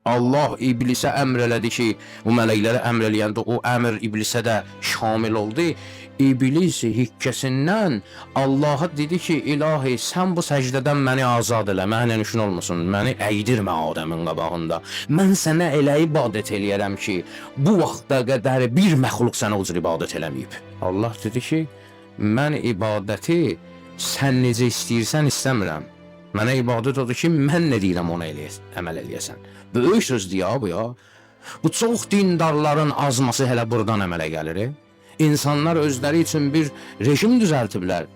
Allah iblisə əmr elədi ki, bu mələklərə əmr eləyəndə o əmr iblisə də şamil oldu. İblis hikkəsindən Allaha dedi ki, ilahi sən bu səcdədən məni azad elə, mənə nüşün olmasın, məni əydirmə Adəmin qabağında. Mən sənə elə ibadət eləyərəm ki, bu vaxta qədər bir məxluq sənə o cür ibadət eləməyib. Allah dedi ki, mən ibadəti sən necə istəyirsən istəmirəm. Mənə ibadət odur ki, mən nə deyirəm ona əməl eləyəsən. Böyük sözdür ya bu ya. Bu çox dindarların azması hələ buradan əmələ gəlir. İnsanlar özləri üçün bir rejim düzəltiblər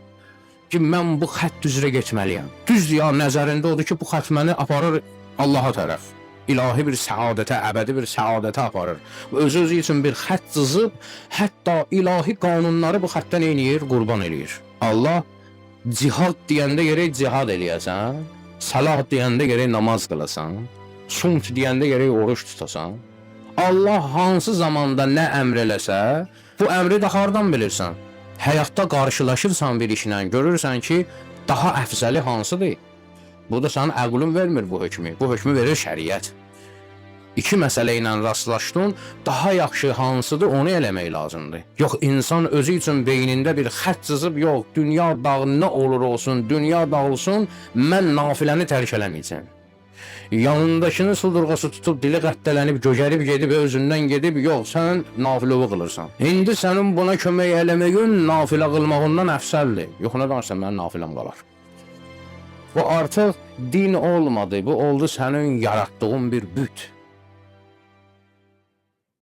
ki, mən bu xətt üzrə getməliyəm. Düzdür ya, nəzərində odur ki, bu xətt məni aparır Allaha tərəf. İlahi bir səadətə, əbədi bir səadətə aparır. Öz-özü üçün bir xətt cızıb, hətta ilahi qanunları bu xəttdən eləyir, qurban eləyir. Allah cihad deyəndə gərək cihad eləyəsən, salah deyəndə gərək namaz qılasan, sumt deyəndə gərək oruç tutasan. Allah hansı zamanda nə əmr eləsə, bu əmri də hardan bilirsən? Həyatda qarşılaşırsan bir işlə, görürsən ki, daha əfzəli hansıdır? Bu da sənin əqlin vermir bu hökmü. Bu hökmü verir şəriət. İki məsələ ilə rastlaşdın, daha yaxşı hansıdır onu eləmək lazımdır. Yox, insan özü üçün beynində bir xətt cızıb, yox, dünya dağına olur olsun, dünya dağılsın, mən nafiləni tərk eləməyəcəm. Yanındakını suldurğası tutub, dili qəttələnib, gögərib gedib, özündən gedib, yox, sən nafiləvi qılırsan. İndi sənin buna kömək eləməyin nafilə qılmağından əfsəldir. Yox, nə danırsan, mənim nafiləm qalar. Bu artıq din olmadı, bu oldu sənin yaratdığın bir büt.